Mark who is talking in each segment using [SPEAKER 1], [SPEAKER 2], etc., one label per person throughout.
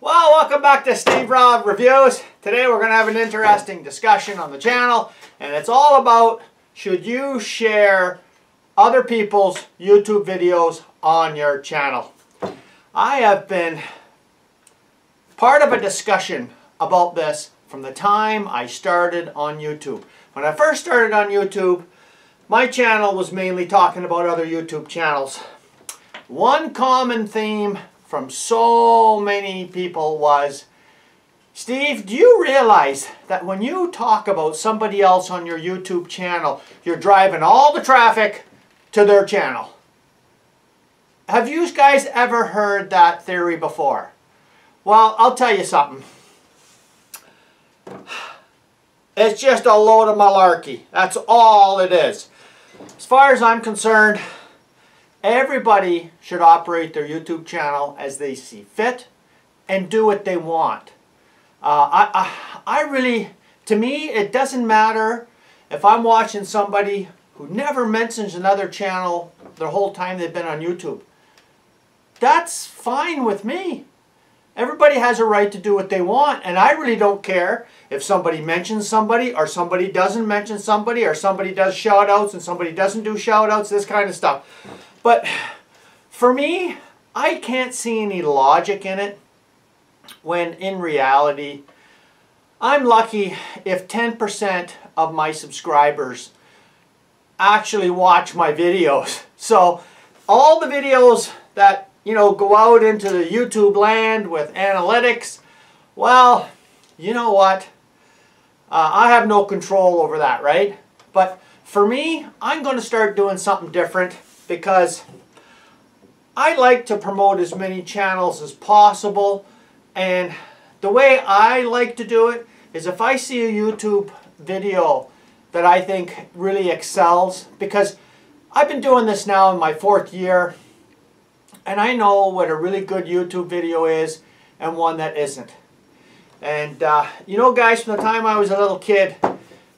[SPEAKER 1] Well, welcome back to Steve Robb Reviews. Today we're going to have an interesting discussion on the channel, and it's all about should you share other people's YouTube videos on your channel. I have been part of a discussion about this from the time I started on YouTube. When I first started on YouTube, my channel was mainly talking about other YouTube channels. One common theme from so many people was, Steve, do you realize that when you talk about somebody else on your YouTube channel, you're driving all the traffic to their channel? Have you guys ever heard that theory before? Well, I'll tell you something. It's just a load of malarkey. That's all it is. As far as I'm concerned, everybody should operate their YouTube channel as they see fit and do what they want. I really, to me, it doesn't matter if I'm watching somebody who never mentions another channel the whole time they've been on YouTube. That's fine with me. Everybody has a right to do what they want, and I really don't care if somebody mentions somebody or somebody doesn't mention somebody or somebody does shout-outs and somebody doesn't do shout-outs, this kind of stuff. But for me, I can't see any logic in it when in reality, I'm lucky if 10% of my subscribers actually watch my videos. So all the videos that go out into the YouTube land with analytics, well, you know what? I have no control over that, right? But for me, I'm going to start doing something different because I like to promote as many channels as possible. And the way I like to do it is if I see a YouTube video that I think really excels, because I've been doing this now in my 4th year, and I know what a really good YouTube video is and one that isn't. And guys, from the time I was a little kid,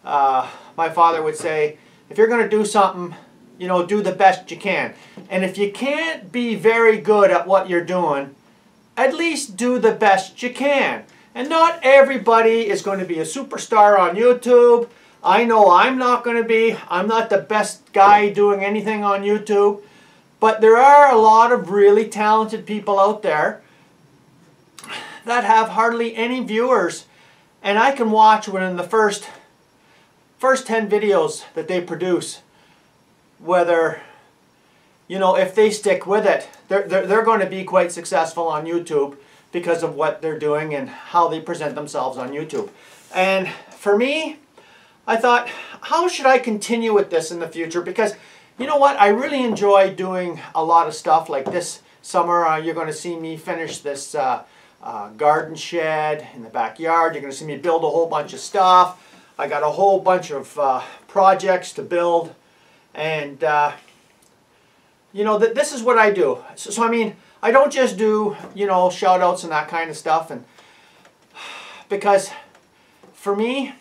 [SPEAKER 1] my father would say, if you're going to do something, do the best you can. And if you can't be very good at what you're doing, at least do the best you can. And not everybody is going to be a superstar on YouTube. I know I'm not going to be. I'm not the best guy doing anything on YouTube. But there are a lot of really talented people out there that have hardly any viewers. And I can watch within the first 10 videos that they produce, whether, if they stick with it, they're going to be quite successful on YouTube because of what they're doing and how they present themselves on YouTube. And for me, I thought, how should I continue with this in the future? Because you know what? I really enjoy doing a lot of stuff. Like this summer, you're going to see me finish this garden shed in the backyard. You're going to see me build a whole bunch of stuff. I got a whole bunch of projects to build. And, this is what I do. So I mean, I don't just do, shout-outs and that kind of stuff. And because for me,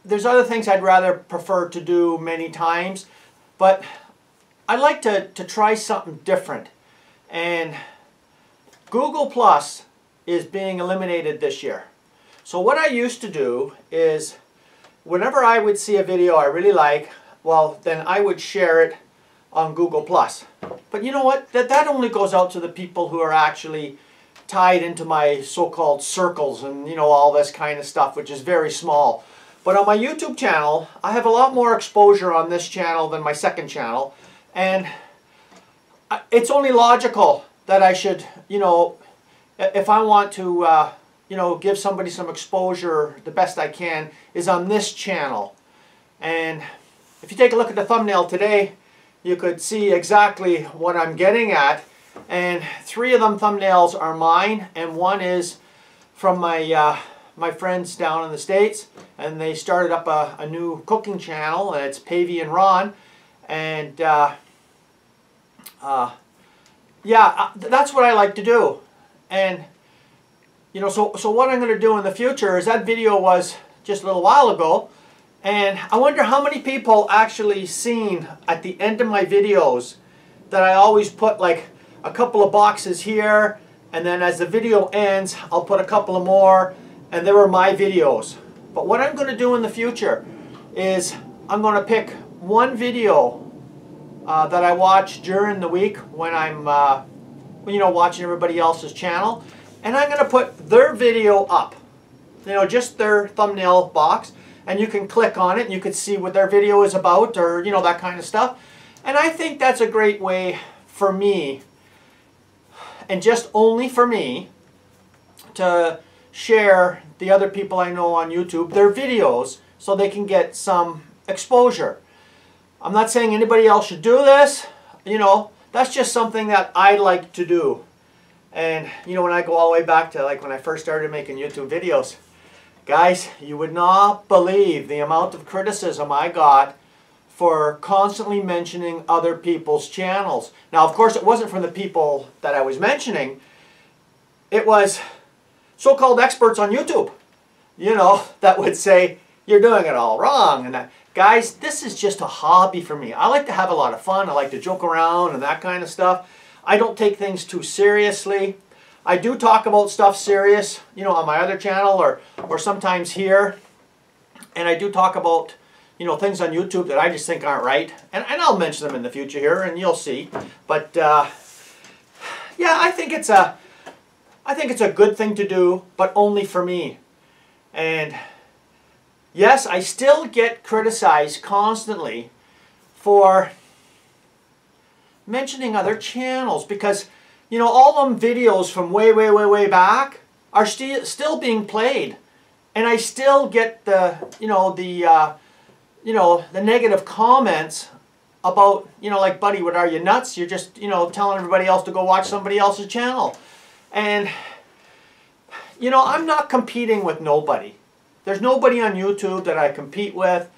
[SPEAKER 1] there's other things I'd rather prefer to do many times, but I like to try something different. And Google Plus is being eliminated this year. So what I used to do is whenever I would see a video I really like, well, then I would share it on Google Plus. But you know what? That only goes out to the people who are actually tied into my so-called circles and all this kind of stuff, which is very small. But on my YouTube channel, I have a lot more exposure on this channel than my second channel. And it's only logical that I should, if I want to, give somebody some exposure the best I can, is on this channel. And if you take a look at the thumbnail today, you could see exactly what I'm getting at. And 3 of them thumbnails are mine, and one is from my friends down in the States, and they started up a new cooking channel, and it's Pavey and Ron, and that's what I like to do. And so what I'm going to do in the future is, that video was just a little while ago, and I wonder how many people actually seen at the end of my videos that I always put like a couple of boxes here and then as the video ends, I'll put a couple of more, and there were my videos. But what I'm going to do in the future is I'm going to pick one video that I watch during the week when I'm watching everybody else's channel, and I'm going to put their video up, just their thumbnail box, and you can click on it and you can see what their video is about, or that kind of stuff. And I think that's a great way for me, and just only for me, to share the other people I know on YouTube, their videos, so they can get some exposure. I'm not saying anybody else should do this, that's just something that I like to do. And when I go all the way back to like when I first started making YouTube videos, guys, you would not believe the amount of criticism I got for constantly mentioning other people's channels. Now, of course, it wasn't from the people that I was mentioning. It was so-called experts on YouTube, that would say, you're doing it all wrong. And guys, this is just a hobby for me. I like to have a lot of fun. I like to joke around and that kind of stuff. I don't take things too seriously. I do talk about stuff serious, on my other channel or sometimes here. And I do talk about, things on YouTube that I just think aren't right. And I'll mention them in the future here, and you'll see. But yeah, I think it's a good thing to do, but only for me. And yes, I still get criticized constantly for mentioning other channels because, all them videos from way back are still being played. And I still get the, the negative comments about, like, buddy, what are you, nuts? You're just, telling everybody else to go watch somebody else's channel. And, I'm not competing with nobody. There's nobody on YouTube that I compete with.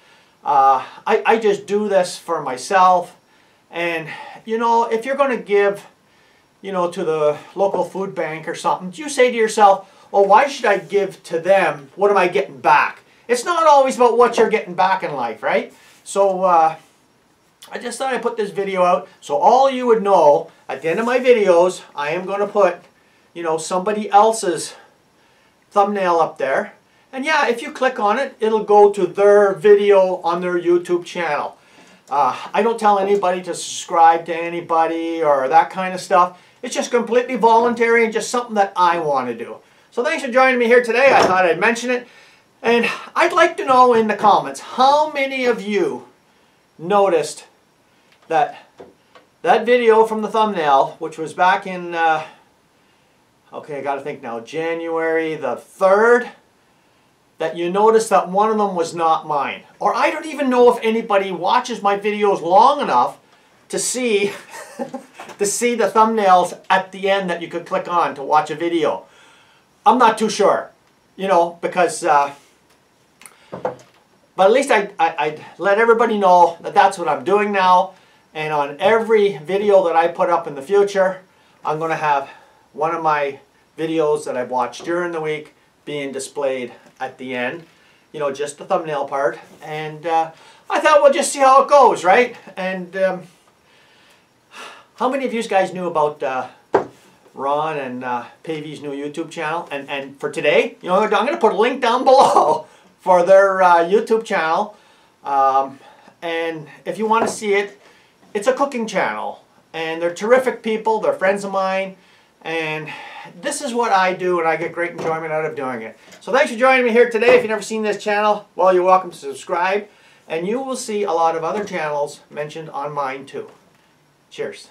[SPEAKER 1] I just do this for myself. And, if you're going to give, to the local food bank or something, you say to yourself, well, why should I give to them? What am I getting back? It's not always about what you're getting back in life, right? So, I just thought I'd put this video out so all you would know at the end of my videos, I am going to put, somebody else's thumbnail up there. And yeah, if you click on it, it'll go to their video on their YouTube channel. I don't tell anybody to subscribe to anybody or that kind of stuff. It's just completely voluntary and just something that I want to do. So thanks for joining me here today. I thought I'd mention it. And I'd like to know in the comments, how many of you noticed that video from the thumbnail, which was back in, okay, I got to think now, January the 3rd, that you noticed that one of them was not mine. Or I don't even know if anybody watches my videos long enough to see to see the thumbnails at the end that you could click on to watch a video. I'm not too sure, because but at least I'd let everybody know that that's what I'm doing now. And on every video that I put up in the future, I'm going to have one of my videos that I've watched during the week being displayed at the end. Just the thumbnail part. And I thought we'll just see how it goes, right? And how many of you guys knew about Ron and Pavey's new YouTube channel? And for today, I'm going to put a link down below for their YouTube channel. And if you want to see it, it's a cooking channel. And they're terrific people. They're friends of mine. And this is what I do, and I get great enjoyment out of doing it. So thanks for joining me here today. If you've never seen this channel, well, you're welcome to subscribe. And you will see a lot of other channels mentioned on mine too. Cheers.